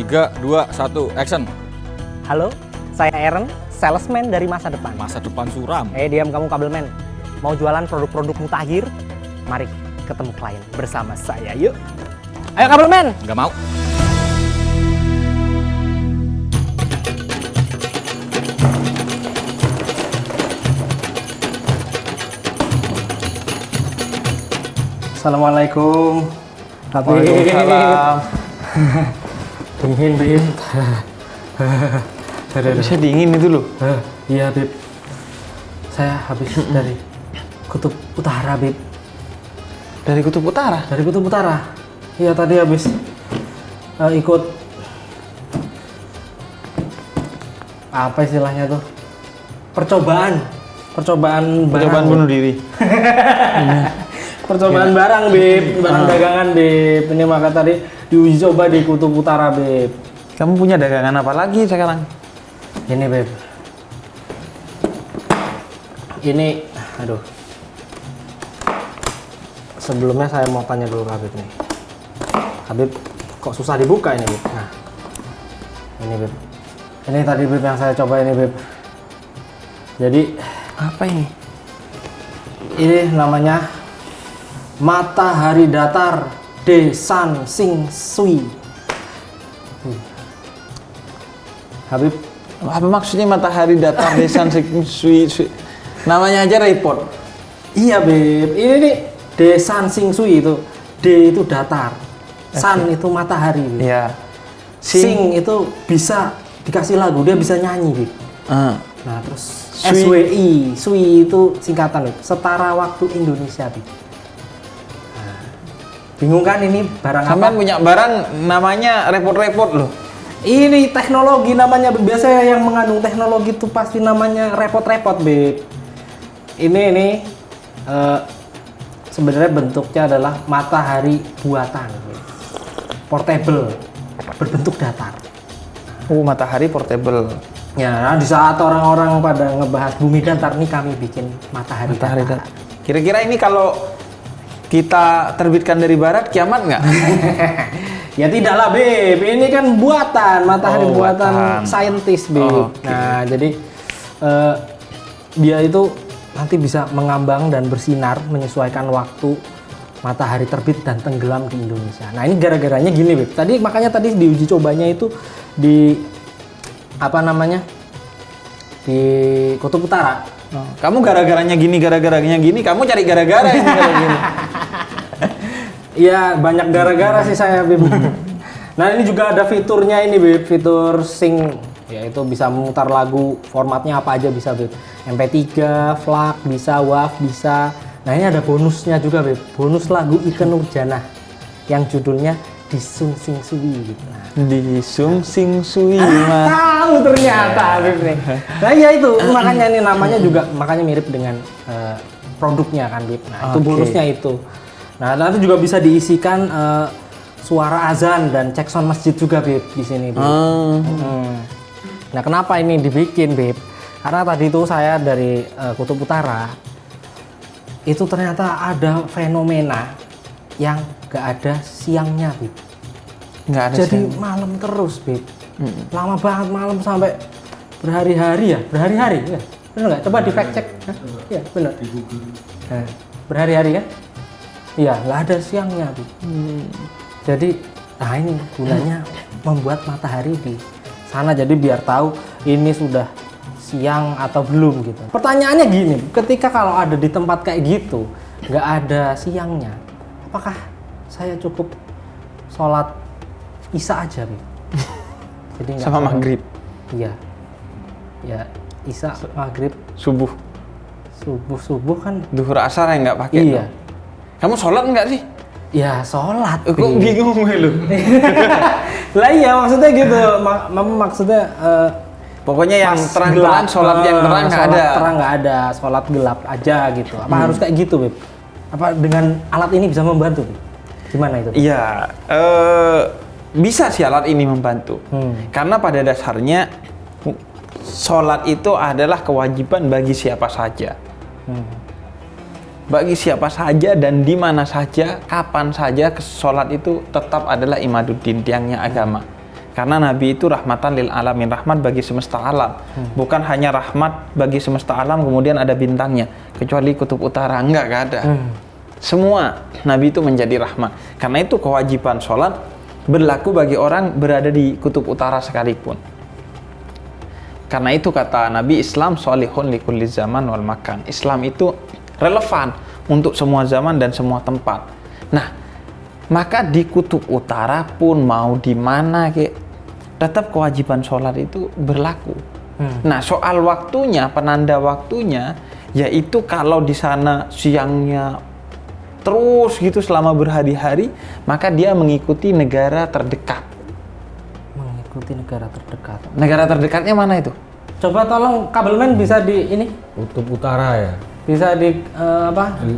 3, 2, 1, action. Halo, saya Aaron, salesman dari masa depan. Masa depan suram. Diam kamu kabelman. Mau jualan produk-produk mutakhir? Mari ketemu klien bersama saya, yuk. Ayo kabelman. Nggak mau. Assalamualaikum. Waalaikumsalam. Dingin, Bib. Bisa dingin itu loh. Iya, Bib. Saya habis dari Kutub Utara, Bib. Dari Kutub Utara. Dari Kutub Utara. Iya, tadi habis ikut apa istilahnya tuh? Percobaan bunuh diri. Percobaan barang, Bib. Barang dagangan, Bib. Ini maka tadi diuji coba di Kutub Utara, Bib. Kamu punya dagangan apa lagi sekarang? Ini, Bib. Ini, aduh. Sebelumnya saya mau tanya dulu Habib nih. Habib, kok susah dibuka ini, Bib? Nah, ini, Bib. Ini tadi, Bib, yang saya coba ini, Bib. Jadi, Apa ini? ini namanya Matahari Datar De San Sing Sui. Habib, Apa maksudnya matahari datar desan sui? Namanya aja repot. iya, Bib. Ini nih De San Sing Sui itu. D itu datar. San itu matahari, Bib. Iya. Sing itu bisa dikasih lagu, dia bisa nyanyi, Bib. Nah, terus Sui. SWI, Sui itu singkatan, Bib. Setara Waktu Indonesia, Bib. Nah, bingung kan ini barang apa? Sampean punya barang namanya repot-repot loh. Ini teknologi namanya, Bib. Biasanya yang mengandung teknologi itu pasti namanya repot-repot, Bib. Ini sebenarnya bentuknya adalah matahari buatan, Bib. Portable, berbentuk datar. Matahari portable. Ya, nah, di saat orang-orang pada ngebahas bumi datar nih kami bikin matahari datar. datar. Kira-kira ini kalau kita terbitkan dari barat kiamat nggak? Ya tidaklah, Beb. Ini kan buatan, matahari buatan buatan. saintis, Beb. Oh, oke. Nah, jadi dia itu nanti bisa mengambang dan bersinar menyesuaikan waktu matahari terbit dan tenggelam di Indonesia. Nah, ini gara-garanya gini, Beb. Makanya tadi diuji cobanya itu di apa namanya? Di Kutub Utara. Kamu gara-garanya gini, kamu cari gara-gara ini kalau gini. Iya, banyak gara-gara sih saya, Bib. Nah, ini juga ada fiturnya ini, Bib. Fitur sync, yaitu bisa memutar lagu, formatnya apa aja bisa, Bib. MP3, FLAC, bisa, WAV, bisa. Nah, ini ada bonusnya juga, Bib. Bonus lagu Ikke Nurjanah yang judulnya Disung Sing Sui gitu. Nah, Disung Sing Sui mah. tahu ternyata, Bib nih. Nah, iya itu, makanya ini namanya juga makanya mirip dengan produknya kan, Bib. Nah, itu Oke. bonusnya itu. Nah, nanti juga bisa diisikan suara azan dan cek sound masjid juga, Bib, di sini, Bib. Nah, kenapa ini dibikin, Bib? Karena tadi itu saya dari Kutub Utara, itu ternyata ada fenomena yang gak ada siangnya, Bib. Nggak ada Jadi sih. malam terus, Bib. Lama banget malam sampai berhari-hari ya, ya. Bener nggak? Coba di fact check. Iya, bener. Nah, berhari-hari kan? Iya, nggak ada siangnya, Bib. Jadi, nah ini gunanya membuat matahari di sana. Jadi biar tahu ini sudah siang atau belum gitu. Pertanyaannya gini, ketika kalau ada di tempat kayak gitu, nggak ada siangnya, apakah saya cukup sholat Isya aja, Bib? Jadi nggak Sama sholat- maghrib, Iya. Ya, Isya, maghrib, subuh, subuh kan. duhur, asar yang nggak pakai. Iya. dong. Kamu sholat nggak sih? Ya sholat. Kok Bib. bingung gue lu? Lah iya maksudnya gitu. Maksudnya Pokoknya yang pas terang-terang, gelap, sholat yang terang nggak sholat ada. terang nggak ada, sholat gelap aja gitu. Apa harus kayak gitu, Bib? Apa dengan alat ini bisa membantu, Bib? Gimana itu, Bib? Iya, bisa sih alat ini membantu. Karena pada dasarnya sholat itu adalah kewajiban bagi siapa saja. Bagi siapa saja dan di mana saja, kapan saja sholat itu tetap adalah imaduddin, tiangnya agama. Karena Nabi itu rahmatan lil alamin, rahmat bagi semesta alam. Bukan hanya rahmat bagi semesta alam kemudian ada bintangnya, kecuali kutub utara, enggak ada. Semua Nabi itu menjadi rahmat. Karena itu kewajiban sholat berlaku bagi orang berada di kutub utara sekalipun. Karena itu kata Nabi, Islam sholihun likulli zaman wal makan. Islam itu relevan untuk semua zaman dan semua tempat. Nah, maka di kutub utara pun mau di mana tetap kewajiban sholat itu berlaku. Nah, soal waktunya, penanda waktunya, yaitu kalau di sana siangnya terus gitu selama berhari-hari, maka dia mengikuti negara terdekat. Mengikuti negara terdekat. Negara terdekatnya mana itu? Coba tolong kabelmen bisa di ini, Kutub utara ya. bisa di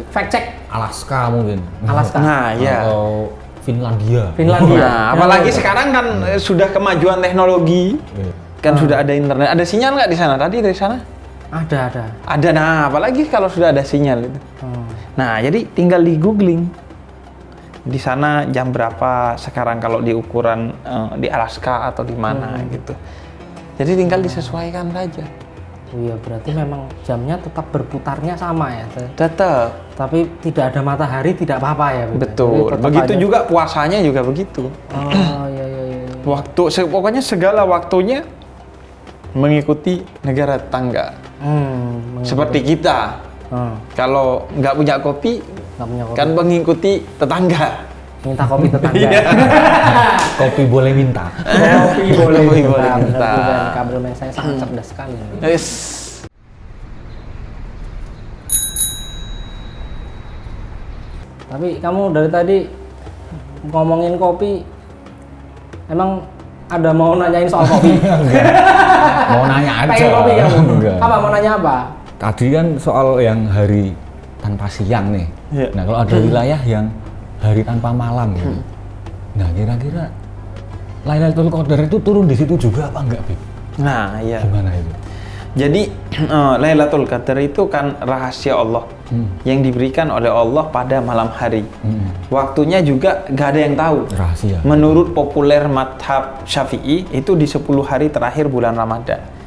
fact check. Alaska mungkin. Alaska. Nah, ya. Atau Finlandia. Finlandia. Nah, apalagi sekarang kan sudah kemajuan teknologi, kan sudah ada internet. Ada sinyal nggak di sana? Tadi dari sana? Ada. Ada. Nah, apalagi kalau sudah ada sinyal itu. Nah, jadi tinggal di googling. Di sana jam berapa sekarang kalau di ukuran di Alaska atau di mana gitu. Jadi tinggal disesuaikan saja. Oh iya, berarti memang jamnya tetap berputarnya sama ya. Tetap. Tapi tidak ada matahari tidak apa-apa ya. Betul. Begitu juga puasanya juga begitu. Oh iya. Waktu pokoknya segala waktunya mengikuti negara tetangga. Seperti kita. Kalau nggak punya kopi, kan mengikuti tetangga. Minta kopi tetangga. Kopi boleh minta. Kopi boleh minta. minta. Kabelmen saya sangat cerdas sekali. Yes. Tapi kamu dari tadi ngomongin kopi, emang ada mau nanyain soal kopi? Mau nanya aja. Pengen kopi kamu? Enggak. Apa mau nanya apa? Tadi kan soal yang hari tanpa siang nih. Iya. Nah, kalau ada wilayah yang hari tanpa malam gitu. Nah, kira-kira Lailatul Qadar itu turun di situ juga apa enggak, Bib? Nah, iya. Gimana itu? Jadi Lailatul Qadar itu kan rahasia Allah yang diberikan oleh Allah pada malam hari. Waktunya juga nggak ada yang tahu. Rahasia. Menurut populer madhab Syafi'i itu di 10 hari terakhir bulan Ramadan.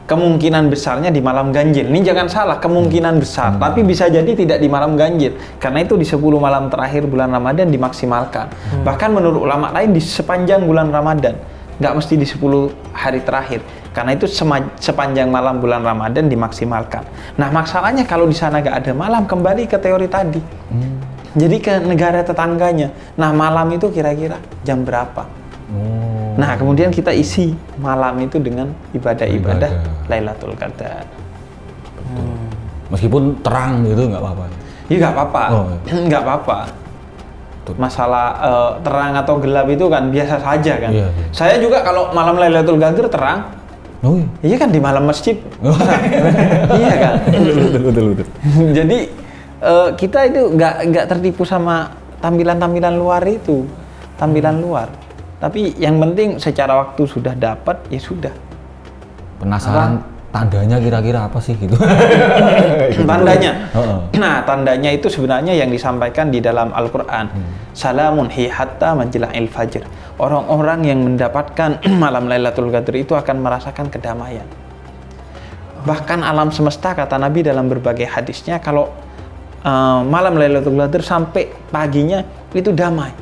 Kemungkinan besarnya di malam ganjil. Ini jangan salah, kemungkinan besar. Tapi bisa jadi tidak di malam ganjil. Karena itu di 10 malam terakhir bulan Ramadan dimaksimalkan. Bahkan menurut ulama lain di sepanjang bulan Ramadan. Nggak mesti di 10 hari terakhir. Karena itu sepanjang malam bulan Ramadan dimaksimalkan. Nah, masalahnya kalau di sana nggak ada malam, kembali ke teori tadi. Jadi ke negara tetangganya. Nah, malam itu kira-kira jam berapa? Nah, kemudian kita isi malam itu dengan ibadah-ibadah Lailatul Qadar. Meskipun terang gitu nggak apa-apa. Ya nggak apa-apa, nggak apa-apa. Masalah terang atau gelap itu kan biasa saja kan. Iya. Saya juga kalau malam Lailatul Qadar terang, iya kan di malam masjid. Iya kan. Betul. Jadi kita itu nggak tertipu sama tampilan-tampilan luar itu, tampilan luar. Tapi yang penting secara waktu sudah dapat, ya sudah. Penasaran tandanya kira-kira apa sih gitu? Tandanya? Nah, tandanya itu sebenarnya yang disampaikan di dalam Al-Quran. Salamun hi hatta majla'il fajr. Orang-orang yang mendapatkan malam Lailatul Qadar itu akan merasakan kedamaian. Bahkan alam semesta, kata Nabi dalam berbagai hadisnya, kalau malam Lailatul Qadar sampai paginya itu damai.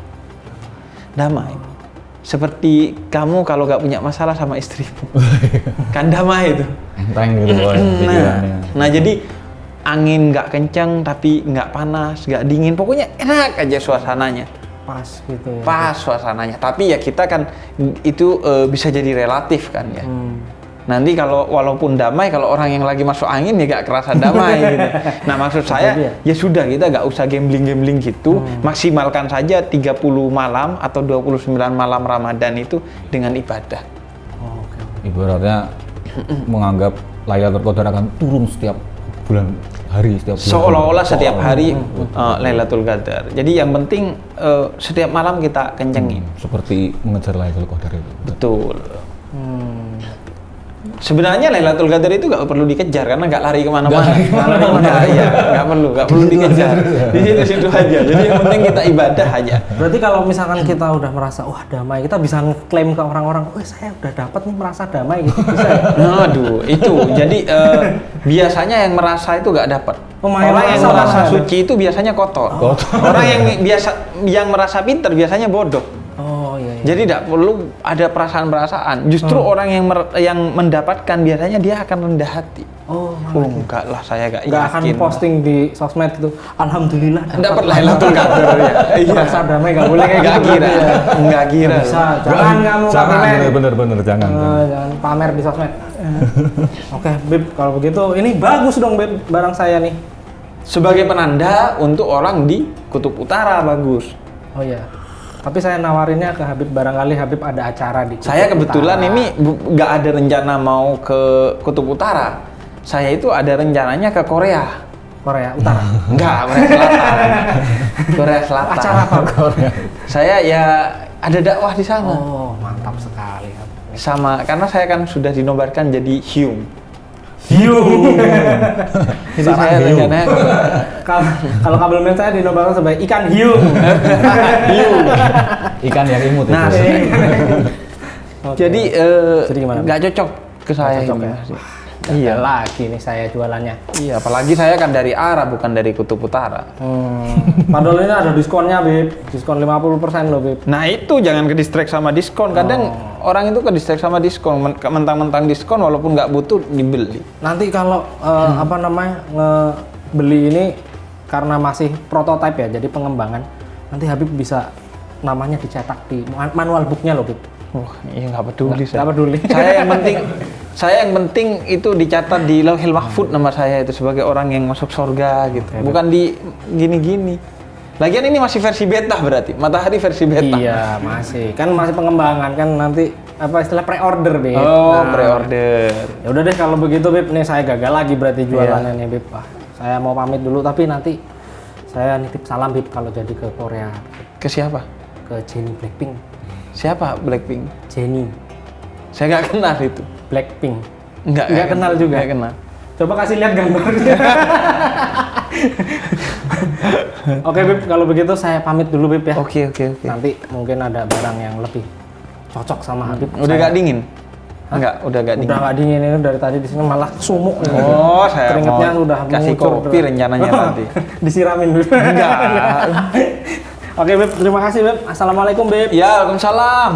Seperti kamu kalau nggak punya masalah sama istrimu, kan damai itu. Enteng gitu pikirannya. Nah, jadi angin nggak kencang tapi nggak panas, nggak dingin, pokoknya enak aja suasananya. Pas gitu ya. Pas suasananya. Tapi ya kita kan itu bisa jadi relatif kan ya. Nanti kalau walaupun damai, kalau orang yang lagi masuk angin ya gak kerasa damai gitu. Nah, maksud saya ya sudah, kita gak usah gambling gitu. Maksimalkan saja 30 malam atau 29 malam Ramadan itu dengan ibadah. Ibaratnya menganggap Lailatul Qadar akan turun setiap bulan hari, setiap bulan. Seolah-olah setiap hari Lailatul Qadar. Jadi yang penting setiap malam kita kencengin. Seperti mengejar Lailatul Qadar itu. Betul. Sebenarnya Lailatul Qadar itu nggak perlu dikejar karena nggak lari kemana-mana. Iya, nggak perlu dikejar. Di situ aja. Jadi yang penting kita ibadah aja. Berarti kalau misalkan kita udah merasa wah damai, kita bisa klaim ke orang-orang, wah saya udah dapat nih merasa damai gitu bisa. Ya? Aduh, itu. Jadi biasanya yang merasa itu nggak dapat. Orang yang merasa suci itu biasanya kotor. Orang yang merasa pintar biasanya bodoh. Oh iya. Jadi tidak perlu ada perasaan-perasaan. Justru orang yang mendapatkan biasanya dia akan rendah hati. Oh, enggak lah, saya nggak akan yakin. posting di sosmed itu. Alhamdulillah dapat Lailatul Qadar ya. Iya. Merasa damai nggak boleh kayak Nggak gitu. kira. Nggak kira. Bisa. Jangan kamu pamer. Bener jangan. Jangan pamer di sosmed. Oke, Beb, kalau begitu ini bagus dong Beb barang saya nih. Sebagai penanda untuk orang di Kutub Utara bagus. Oh iya. Tapi saya nawarinnya ke Habib, barangkali Habib ada acara di Kutub Saya kebetulan Utara. ini nggak ada rencana mau ke Kutub Utara. Saya itu ada rencananya ke Korea. Korea Utara. Enggak, Korea Selatan. Korea Selatan. Acara apa Korea? Saya ya ada dakwah di sana. Oh, mantap sekali. Sama karena saya kan sudah dinobatkan jadi hiung. Jadi saya rencananya Kalau kabelmen saya dinobatkan sebagai ikan hiu. Ikan yang imut Nah, itu. jadi Jadi gimana? nggak cocok ke saya cocok ini. ya? Iya. Lagi nih saya jualannya. Iya, apalagi saya kan dari Arab bukan dari Kutub Utara. Padahal ini ada diskonnya, Beb. Diskon 50% loh, Beb. Nah itu jangan ke distract sama diskon. Kadang orang itu ke distract sama diskon, mentang-mentang diskon walaupun nggak butuh dibeli. Nanti kalau ngebeli ini karena masih prototipe ya, jadi pengembangan. Nanti Habib bisa namanya dicetak di manual booknya loh, Beb. Wah, iya nggak peduli saya. Nggak peduli. Saya yang penting itu dicatat di Lauhil Mahfud nama saya itu sebagai orang yang masuk surga gitu. Bukan di gini-gini. Lagian ini masih versi beta berarti, Matahari versi beta. Iya, masih. Kan masih pengembangan kan nanti apa istilah pre-order, Beb. Oh, pre-order. Ya udah deh kalau begitu, Beb. Nih saya gagal lagi berarti jualannya nih, Beb. Wah, saya mau pamit dulu tapi nanti saya nitip salam, Beb, kalau jadi ke Korea. Ke siapa? Ke Jennie Blackpink. Siapa Blackpink? Jennie Saya nggak kenal itu. Blackpink. Nggak Kenal juga. Nggak kenal. Coba kasih lihat gambarnya. Oke, Beb, kalau begitu saya pamit dulu, Beb, ya. Oke. Nanti mungkin ada barang yang lebih cocok sama Habib. Udah nggak dingin? Enggak, udah nggak dingin. Udah nggak dingin ini dari tadi di sini malah sumuk. Oh, saya keringetnya mau udah kasih mengucur. kopi rencananya nanti. Disiramin dulu. Enggak. Oke, Beb, terima kasih, Beb. Assalamualaikum, Beb. Ya, waalaikumsalam.